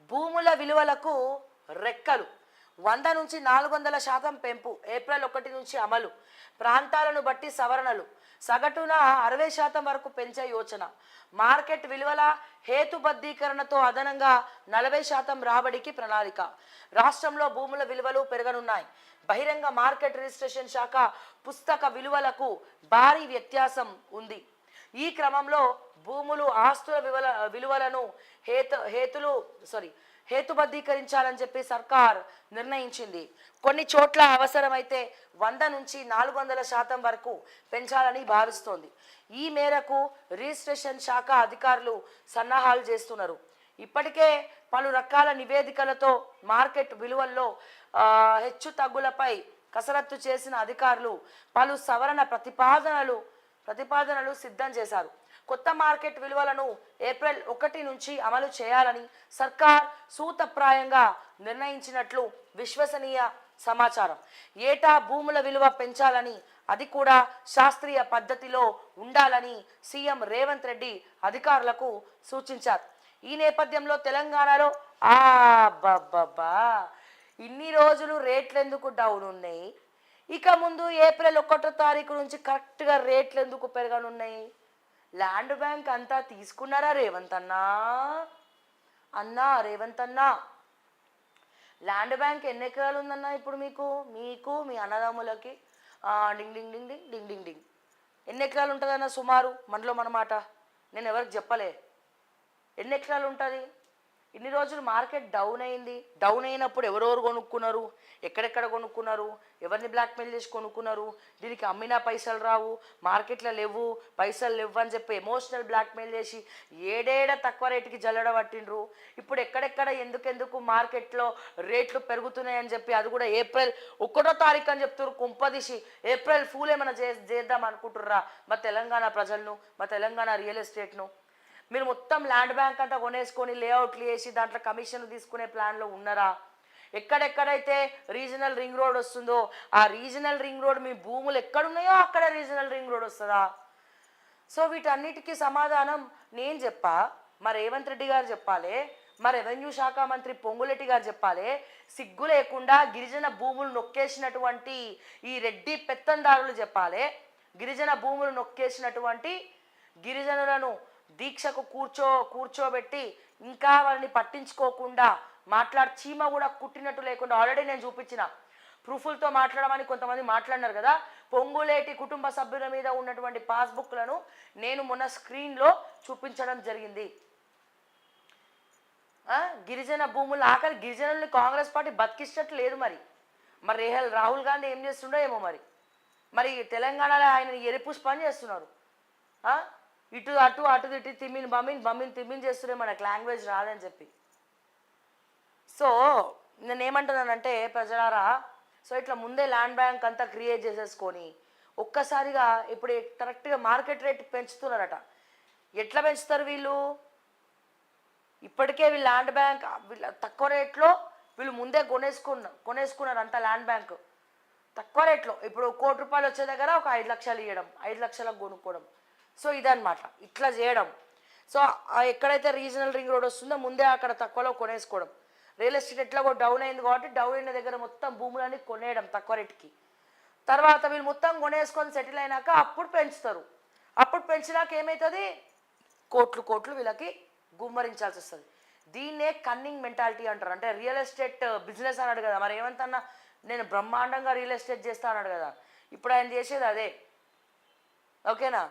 భూముల విలువలకు రెక్కలు 100 నుంచి 400% పెంపు ఏప్రిల్ 1 నుంచి అమలు ప్రాంతాలను బట్టి సవరణలు సగటున 60% వరకు పెంచే యోచన మార్కెట్ విలువల హేతుబద్ధీకరణతో అదనంగా 40% రాబడికి ప్రణాళిక రాష్ట్రంలో భూముల విలువలు పెరగనున్నాయి బహిరంగ మార్కెట్ రిజిస్ట్రేషన్ శాఖ పుస్తక విలువలకు భారీ వ్యత్యాసం ఉంది ఈ క్రమంలో భూములు ఆస్తుల విలువలను హేతుబద్ధీకరించాలని చెప్పి సర్కార్ నిర్ణయించింది కొన్ని చోట్ల అవసరమైతే 100 నుంచి 400% వరకు పెంచాలని భావిస్తోంది ఈ మేరకు రిజిస్ట్రేషన్ శాఖ అధికారులు సన్నాహాలు చేస్తున్నారు ఇప్పటికే పలు రకాల నివేదికలతో మార్కెట్ విలువల్లో హెచ్చు తగ్గులపై కసరత్తు చేసిన అధికారులు పలు సవరణ ప్రతిపాదనలు సిద్ధం చేశారు కొత్త మార్కెట్ విలువలను ఏప్రిల్ 1 నుంచి అమలు చేయాలని సర్కార్ సూత్రప్రాయంగా నిర్ణయించినట్లు విశ్వసనీయ సమాచారం ఏటా భూముల విలువ పెంచాలని అది కూడా శాస్త్రీయ పద్ధతిలో ఉండాలని సీఎం రేవంత్ రెడ్డి అధికారులకు సూచించారు ఈ నేపథ్యంలో తెలంగాణలో ఇన్ని రోజులు రేట్లు ఎందుకు డౌన్ ఉన్నాయి ఇక ముందు ఏప్రిల్ 1వ తారీఖు నుంచి కరెక్ట్గా రేట్లు ఎందుకు పెరగనున్నాయి ల్యాండ్ బ్యాంక్ అంతా తీసుకున్నారా రేవంత్ అన్నా రేవంత్ అన్నా ల్యాండ్ బ్యాంక్ ఎన్ని ఎకరాలు ఉందన్నా ఇప్పుడు మీకు మీ అన్నదమ్ములకి డింగ్ డింగ్ డింగ్ డింగ్ డింగ్ డింగ్ డింగ్ ఎన్ని ఎకరాలు ఉంటుందన్న సుమారు మనలో మన మాట నేను ఎవరికి చెప్పలే ఎన్ని ఎకరాలు ఉంటుంది ఇన్ని రోజులు మార్కెట్ డౌన్ అయినప్పుడు ఎవరెవరు కొనుక్కున్నారు ఎక్కడెక్కడ కొనుక్కున్నారు ఎవరిని బ్లాక్మెయిల్ చేసి కొనుక్కున్నారు దీనికి అమ్మినా పైసలు రావు మార్కెట్లో పైసలు లేవు అని చెప్పి ఎమోషనల్ బ్లాక్మెయిల్ చేసి ఏడేడ తక్కువ రేటుకి జల్లడ పట్టిండ్రు ఇప్పుడు ఎక్కడెక్కడ ఎందుకెందుకు మార్కెట్లో రేట్లు పెరుగుతున్నాయని చెప్పి అది కూడా ఏప్రిల్ 1వ తారీఖు అని చెప్తున్నారు కుంపదీసి ఏప్రిల్ ఫూల్ ఏమైనా చేద్దాం అనుకుంటుర్రా మా తెలంగాణ ప్రజలను మా తెలంగాణ రియల్ ఎస్టేట్ను మీరు మొత్తం ల్యాండ్ బ్యాంక్ అంతా కొనేసుకొని లేఅవుట్లు వేసి దాంట్లో కమిషన్ తీసుకునే ప్లాన్లో ఉన్నారా ఎక్కడెక్కడైతే రీజనల్ రింగ్ రోడ్ వస్తుందో ఆ రీజనల్ రింగ్ రోడ్ మీ భూములు ఎక్కడున్నాయో అక్కడ రీజనల్ రింగ్ రోడ్ వస్తుందా సో వీటన్నిటికీ సమాధానం నేను మా రేవంత్ రెడ్డి గారు చెప్పాలి మా రెవెన్యూ శాఖ మంత్రి పొంగులెట్టి గారు చెప్పాలి సిగ్గు లేకుండా గిరిజన భూములు నొక్కేసినటువంటి ఈ రెడ్డి పెత్తందారులు చెప్పాలి గిరిజన భూములు నొక్కేసినటువంటి గిరిజనులను దీక్షకు కూర్చోబెట్టి ఇంకా వాళ్ళని పట్టించుకోకుండా చీమ కూడా కుట్టినట్టు లేకుండా ఆల్రెడీ నేను చూపించిన ప్రూఫ్లతో మాట్లాడమని కొంతమంది మాట్లాడినారు కదా పొంగులేటి కుటుంబ సభ్యుల మీద ఉన్నటువంటి పాస్బుక్లను నేను మొన్న స్క్రీన్లో చూపించడం జరిగింది గిరిజన భూములు ఆఖరి గిరిజనుల్ని కాంగ్రెస్ పార్టీ బతికించట్టు లేదు మరి రాహుల్ గాంధీ ఏం చేస్తుండో ఏమో మరి తెలంగాణలో ఆయన ఎరిపుష్పని చేస్తున్నారు ఇటు ఇటు తిమ్మిని చేస్తున్నారు మనకు లాంగ్వేజ్ రాదని చెప్పి సో నేను ఏమంటున్నానంటే ప్రజలారా సో ఇట్లా ముందే ల్యాండ్ బ్యాంక్ అంతా క్రియేట్ చేసేసుకొని ఒక్కసారిగా ఇప్పుడు కరెక్ట్గా మార్కెట్ రేట్ పెంచుతున్నారట ఎట్లా పెంచుతారు వీళ్ళు ఇప్పటికే వీళ్ళు ల్యాండ్ బ్యాంక్ తక్కువ రేట్లో వీళ్ళు ముందే కొనేసుకున్నారు అంత ల్యాండ్ బ్యాంక్ తక్కువ రేట్లో ఇప్పుడు ₹1 కోటి వచ్చే దగ్గర ఒక 5 లక్షలు ఇవ్వడం 5 లక్షలకు కొనుక్కోవడం సో ఇదన్నమాట ఇట్లా చేయడం సో ఎక్కడైతే రీజనల్ రింగ్ రోడ్ వస్తుందో ముందే అక్కడ తక్కువలో కొనేసుకోవడం రియల్ ఎస్టేట్ ఎట్లాగో డౌన్ అయింది కాబట్టి డౌన్ అయిన దగ్గర మొత్తం భూములన్నీ కొనేయడం తక్కువ రేటుకి తర్వాత వీళ్ళు మొత్తం కొనేసుకొని సెటిల్ అయినాక అప్పుడు పెంచుతారు అప్పుడు పెంచినాక ఏమవుతుంది కోట్లు వీళ్ళకి గుమ్మరించాల్సి వస్తుంది దీన్నే కన్నింగ్ మెంటాలిటీ అంటారు అంటే రియల్ ఎస్టేట్ బిజినెస్ అన్నాడు కదా మరి ఏమంతన్నా నేను బ్రహ్మాండంగా రియల్ ఎస్టేట్ చేస్తా అన్నాడు కదా ఇప్పుడు ఆయన చేసేది అదే ఓకేనా